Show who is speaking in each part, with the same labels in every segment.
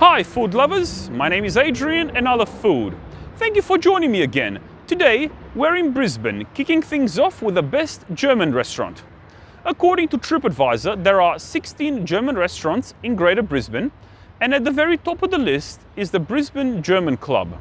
Speaker 1: Hi food lovers, my name is Adrian and I love food. Thank you for joining me again. Today we're in Brisbane, kicking things off with the best German restaurant. According to TripAdvisor, there are 16 German restaurants in Greater Brisbane, and at the very top of the list is the Brisbane German Club.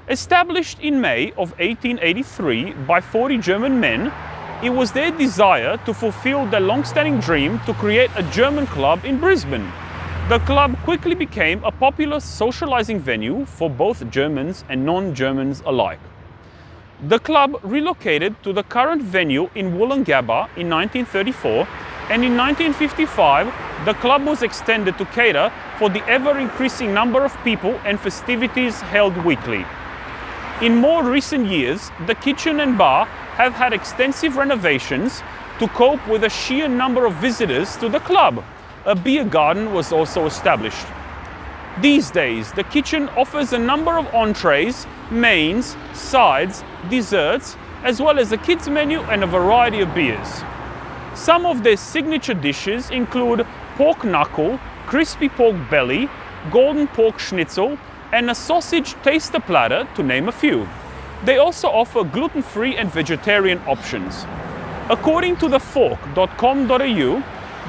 Speaker 1: Established in May of 1883 by 40 German men, it was their desire to fulfill their long-standing dream to create a German club in Brisbane. The club quickly became a popular socializing venue for both Germans and non-Germans alike. The club relocated to the current venue in Wollongabba in 1934, and in 1955 the club was extended to cater for the ever-increasing number of people and festivities held weekly. In more recent years, the kitchen and bar have had extensive renovations to cope with the sheer number of visitors to the club. A beer garden was also established. These days, the kitchen offers a number of entrees, mains, sides, desserts, as well as a kids menu and a variety of beers. Some of their signature dishes include pork knuckle, crispy pork belly, golden pork schnitzel, and a sausage taster platter, to name a few. They also offer gluten-free and vegetarian options. According to thefork.com.au,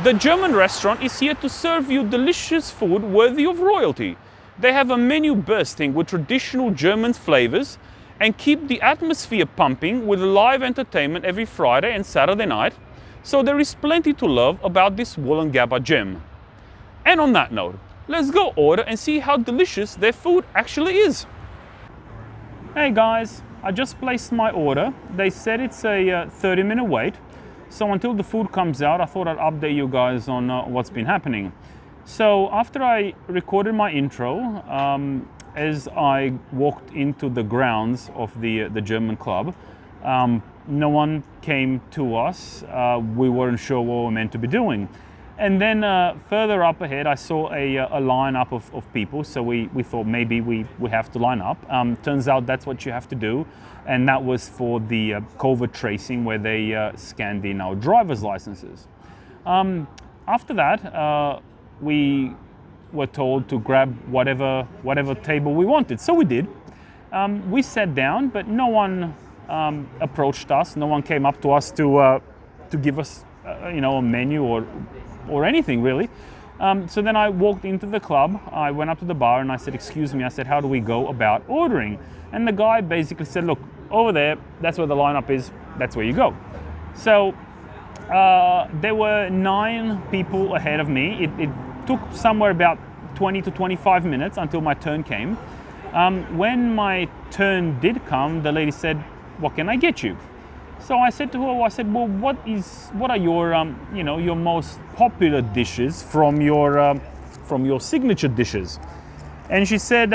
Speaker 1: the German restaurant is here to serve you delicious food worthy of royalty. They have a menu bursting with traditional German flavors and keep the atmosphere pumping with live entertainment every Friday and Saturday night, so there is plenty to love about this Wollongabba gem. And on that note, let's go order and see how delicious their food actually is. Hey guys, I just placed my order. They said it's a 30-minute wait. So until the food comes out, I thought I'd update you guys on what's been happening. So after I recorded my intro, as I walked into the grounds of the German club, no one came to us. We weren't sure what we were meant to be doing. And then further up ahead, I saw a lineup of people. So we thought maybe we have to line up. Turns out that's what you have to do. And that was for the COVID tracing, where they scanned in our driver's licenses. After that, we were told to grab whatever table we wanted. So we did. We sat down, but no one approached us. No one came up to us to give us a menu or anything really. So then I walked into the club, I went up to the bar and I said, excuse me, I said, how do we go about ordering? And the guy basically said, look, over there, that's where the lineup is, that's where you go. So there were 9 people ahead of me. It took somewhere about 20 to 25 minutes until my turn came. When my turn did come, the lady said, what can I get you? So I said to her, well, what are your, your most popular dishes from your signature dishes? And she said,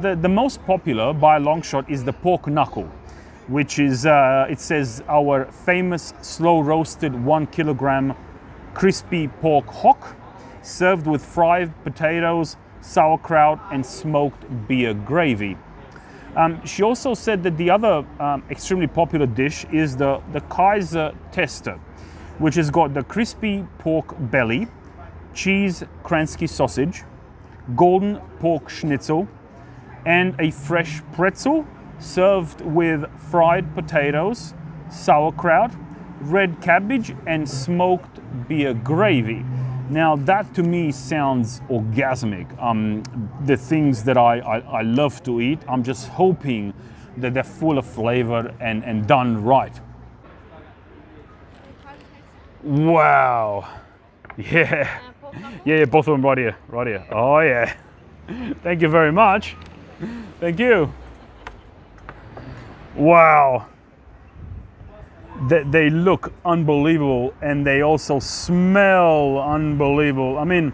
Speaker 1: the most popular by a long shot is the pork knuckle, which is, it says, our famous slow roasted 1 kilogram crispy pork hock, served with fried potatoes, sauerkraut, and smoked beer gravy. She also said that the other extremely popular dish is the Kaiser tester, which has got the crispy pork belly, cheese Kransky sausage, golden pork schnitzel, and a fresh pretzel served with fried potatoes, sauerkraut, red cabbage, and smoked beer gravy. Now that to me sounds orgasmic. The things that I love to eat, I'm just hoping that they're full of flavor and done right. Wow. Yeah. Yeah, both of them right here. Oh yeah. Thank you very much. Thank you. Wow. They look unbelievable and they also smell unbelievable. I mean,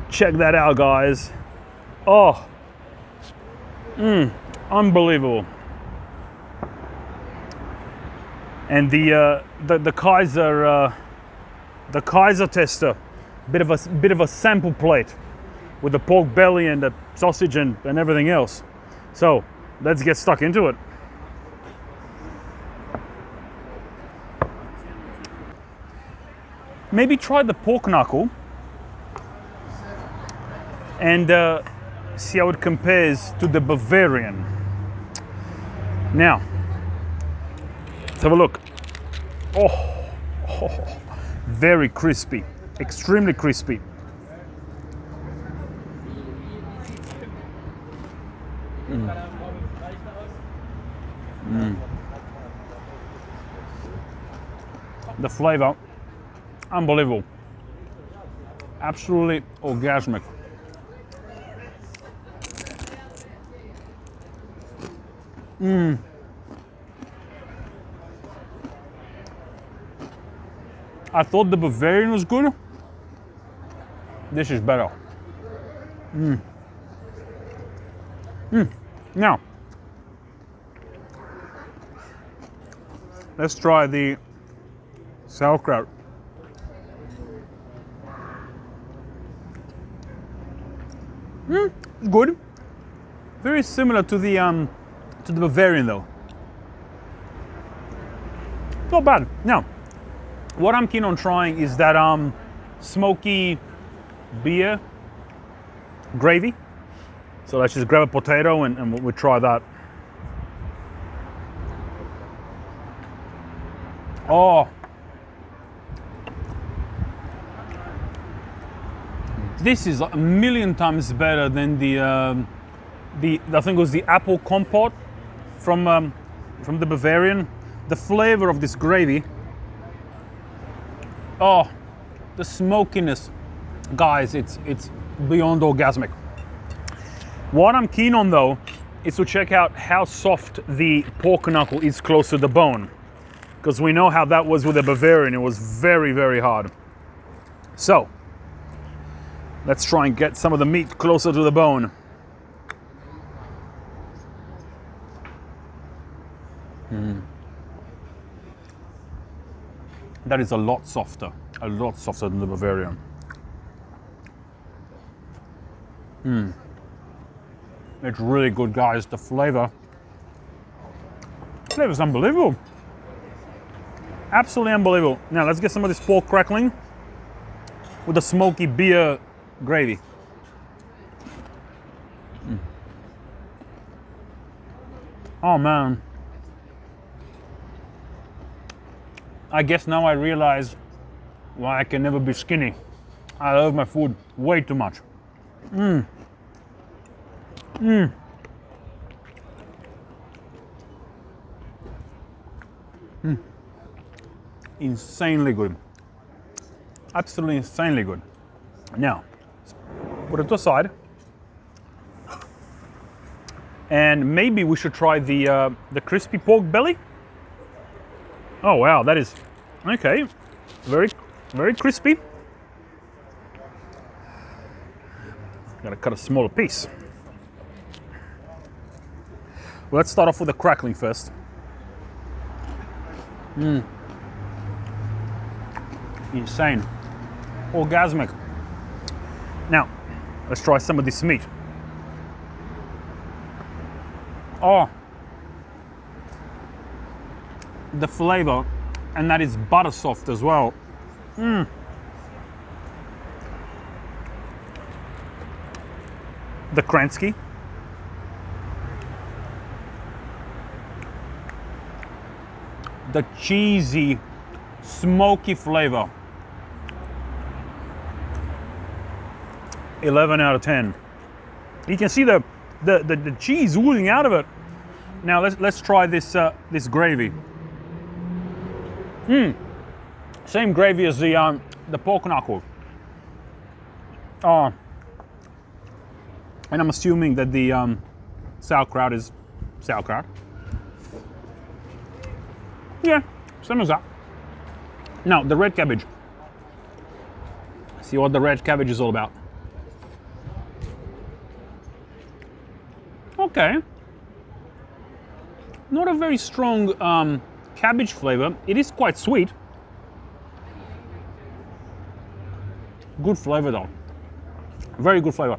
Speaker 1: check that out, guys. Oh, unbelievable. And the Kaiser tester, bit of a sample plate with the pork belly and the sausage and everything else. So let's get stuck into it. Maybe try the pork knuckle. and see how it compares to the Bavarian. Now, let's have a look. Oh, very crispy, extremely crispy. The flavor, unbelievable. Absolutely orgasmic. I thought the Bavarian was good. This is better. Now, let's try the sauerkraut. It's good. Very similar to the Bavarian though. Not bad. Now, what I'm keen on trying is that smoky beer gravy. So let's just grab a potato and we'll try that. Oh, this is a million times better than the I think it was the apple compote from the Bavarian. The flavor of this gravy. Oh, the smokiness, guys, it's beyond orgasmic. What I'm keen on though is to check out how soft the pork knuckle is close to the bone, because we know how that was with the Bavarian. It was very, very hard. So let's try and get some of the meat closer to the bone. That is a lot softer than the Bavarian. It's really good, guys. The flavor's unbelievable. Absolutely unbelievable. Now let's get some of this pork crackling with the smoky beer gravy. Oh man. I guess now I realize why I can never be skinny. I love my food way too much. Insanely good. Absolutely insanely good. Now, put it to the side. And maybe we should try the crispy pork belly. Oh wow, that is okay. Very, very crispy. Gotta cut a smaller piece. Well, let's start off with the crackling first. Insane. Orgasmic. Now, let's try some of this meat. Oh, the flavor, and that is butter soft as well. The Kransky. The cheesy, smoky flavor. 11 out of 10. You can see the cheese oozing out of it. Now let's try this this gravy. Same gravy as the pork knuckle. Oh, and I'm assuming that the sauerkraut is sauerkraut. Yeah, same as that. Now the red cabbage. See what the red cabbage is all about. Okay. Not a very strong cabbage flavor. It is quite sweet. Good flavor though. Very good flavor.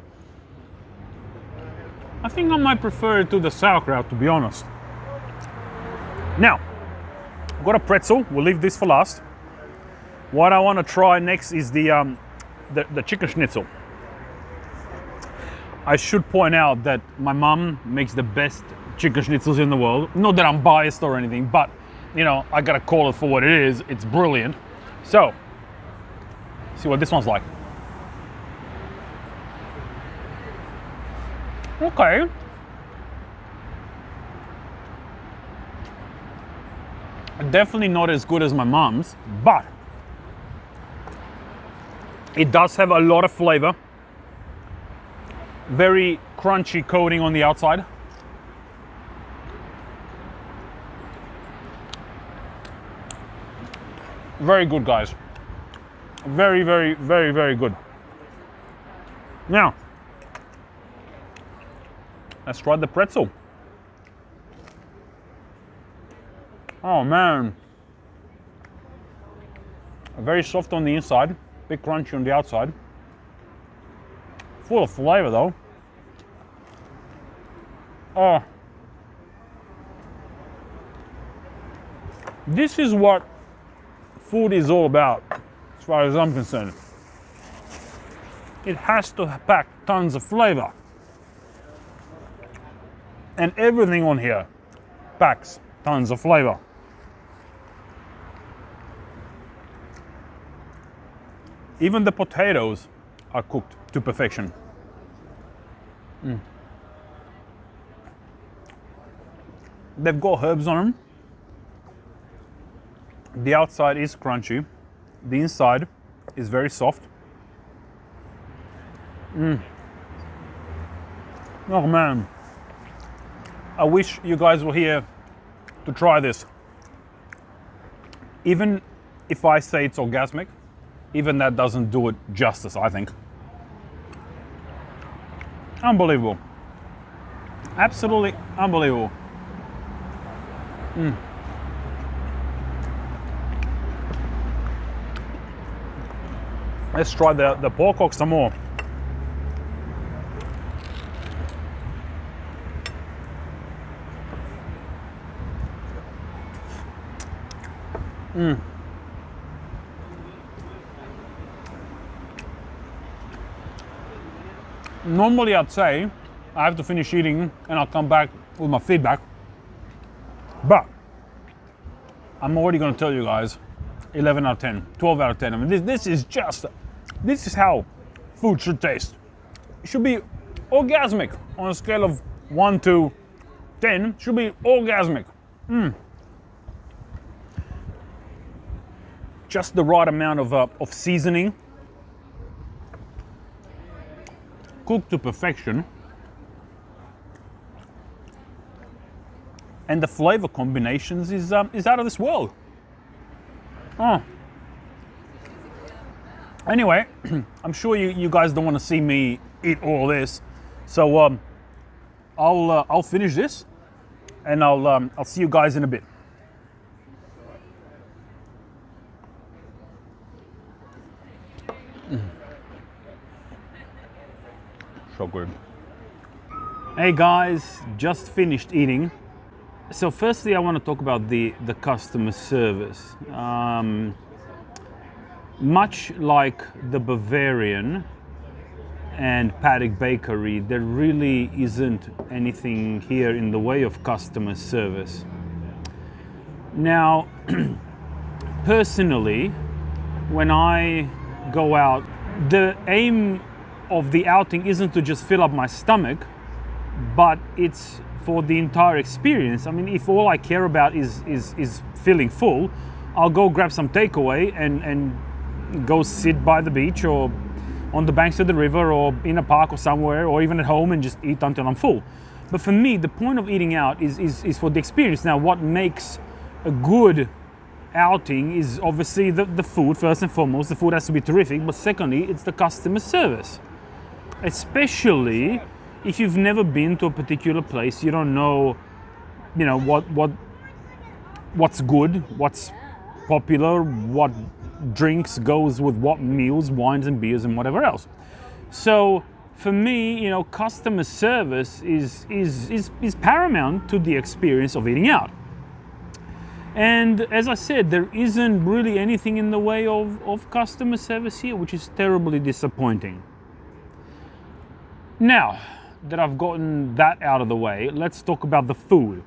Speaker 1: I think I might prefer it to the sauerkraut, to be honest. Now, I've got a pretzel. We'll leave this for last. What I want to try next is the chicken schnitzel. I should point out that my mum makes the best chicken schnitzels in the world. Not that I'm biased or anything, but you know, I gotta call it for what it is. It's brilliant. So, see what this one's like. Okay. Definitely not as good as my mum's, but it does have a lot of flavor. Very crunchy coating on the outside. Very good, guys. Very, very, very, very good. Now, let's try the pretzel. Oh man. Very soft on the inside, bit crunchy on the outside. Full of flavor though. Oh. This is what food is all about, as far as I'm concerned. It has to pack tons of flavor. And everything on here packs tons of flavor. Even the potatoes are cooked to perfection. They've got herbs on them. The outside is crunchy. The inside is very soft. Oh man. I wish you guys were here to try this. Even if I say it's orgasmic, even that doesn't do it justice, I think. Unbelievable. Absolutely unbelievable. Let's try the pork hock some more. Normally I'd say I have to finish eating and I'll come back with my feedback, but I'm already going to tell you guys 11 out of 10, 12 out of 10. I mean, this is how food should taste. It should be orgasmic on a scale of 1 to 10. It should be orgasmic. Just the right amount of seasoning, cooked to perfection, and the flavor combinations is out of this world. Oh. Anyway, I'm sure you guys don't want to see me eat all this, so I'll finish this, and I'll see you guys in a bit. So good. Hey guys, just finished eating. So firstly, I want to talk about the customer service. Much like the Bavarian and Paddock Bakery, there really isn't anything here in the way of customer service. Now, personally, when I go out, the aim of the outing isn't to just fill up my stomach, but it's for the entire experience. I mean, if all I care about is feeling full, I'll go grab some takeaway and go sit by the beach or on the banks of the river or in a park or somewhere, or even at home, and just eat until I'm full. But for me, the point of eating out is for the experience. Now, what makes a good outing is obviously the food, first and foremost. The food has to be terrific, but secondly, it's the customer service. Especially if you've never been to a particular place, you don't know, what's good, what's popular, what drinks goes with what meals, wines and beers and whatever else. So for me, customer service is paramount to the experience of eating out. And as I said, there isn't really anything in the way of customer service here, which is terribly disappointing. Now that I've gotten that out of the way, let's talk about the food.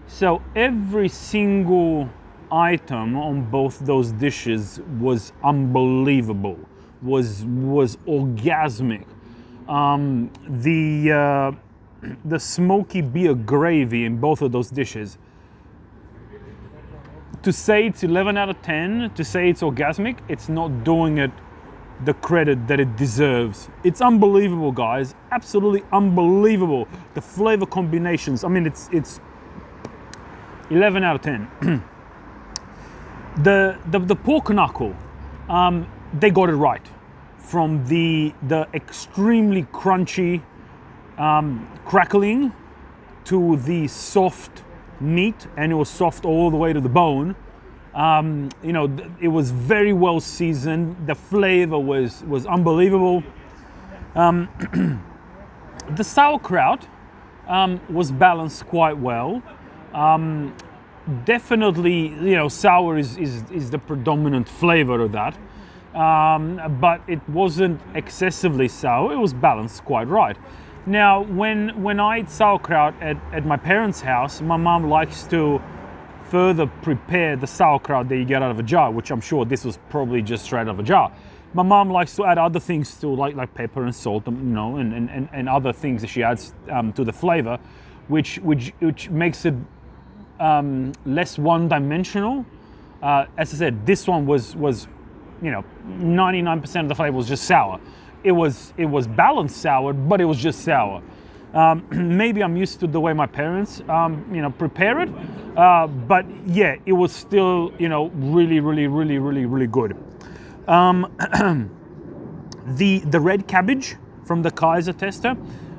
Speaker 1: So every single item on both those dishes was unbelievable, was orgasmic. The smoky beer gravy in both of those dishes, to say it's 11 out of 10, to say it's orgasmic, it's not doing it the credit that it deserves. It's unbelievable, guys, absolutely unbelievable. The flavor combinations, I mean, it's 11 out of 10. The pork knuckle, they got it right. From the extremely crunchy crackling to the soft meat, and it was soft all the way to the bone. You know, it was very well seasoned. The flavor was unbelievable. The sauerkraut was balanced quite well. Definitely, you know, sour is the predominant flavor of that. But it wasn't excessively sour. It was balanced quite right. Now, when I eat sauerkraut at my parents' house, my mom likes to further prepare the sauerkraut that you get out of a jar, which I'm sure this was probably just straight out of a jar. My mom likes to add other things to, like pepper and salt, you know, and other things that she adds to the flavor, which makes it less one-dimensional. As I said, this one was you know, 99% of the flavor was just sour. It was balanced sour, but it was just sour. Maybe I'm used to the way my parents, you know, prepare it, but yeah, it was still, you know, really good. The red cabbage from the Kaiser tester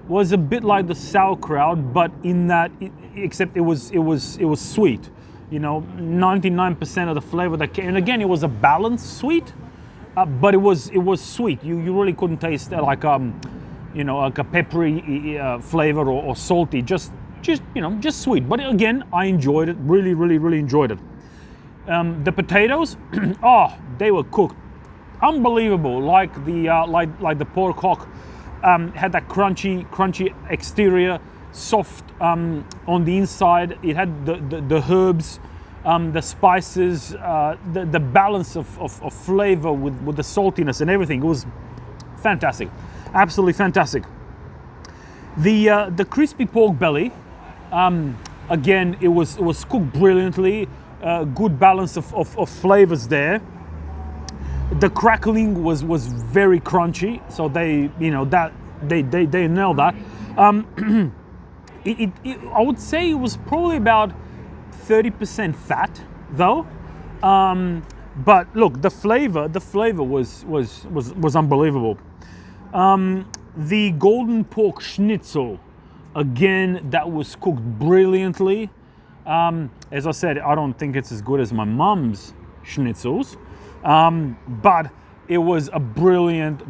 Speaker 1: was a bit like the sauerkraut, but in that, except it was sweet. You know, 99% of the flavor that came, and again, it was a balanced sweet, but it was sweet. You really couldn't taste like you know, like a peppery flavor or salty. Just you know, just sweet. But again, I enjoyed it. Really enjoyed it. The potatoes, oh, they were cooked unbelievable. Like the pork hock had that crunchy exterior, soft on the inside. It had the herbs, the spices, the balance of flavor with the saltiness and everything. It was fantastic, absolutely fantastic. The crispy pork belly, again, it was cooked brilliantly. Good balance of flavors there. The crackling was very crunchy, so they, you know, that they nailed that. I would say it was probably about 30% fat though. But look, the flavor was unbelievable. The golden pork schnitzel, again, that was cooked brilliantly. As I said, I don't think it's as good as my mum's schnitzels, but it was a brilliant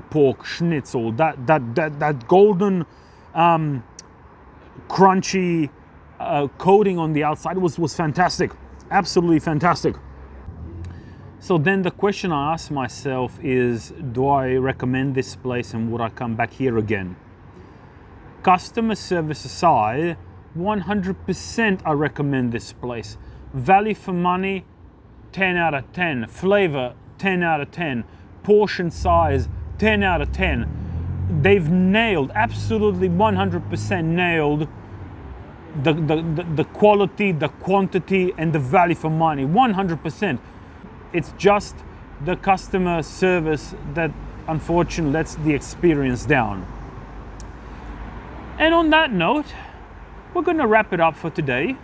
Speaker 1: pork schnitzel. That golden crunchy coating on the outside was fantastic, absolutely fantastic. So then the question I asked myself is, do I recommend this place and would I come back here again? Customer service aside, 100% I recommend this place. Value for money, 10 out of 10. Flavor, 10 out of 10. Portion size, 10 out of 10. They've nailed, absolutely 100% nailed the quality, the quantity, and the value for money, 100%. It's just the customer service that unfortunately lets the experience down. And on that note, we're going to wrap it up for today.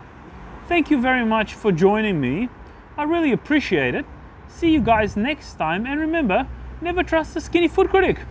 Speaker 1: Thank you very much for joining me. I really appreciate it. See you guys next time, and remember, never trust a skinny food critic.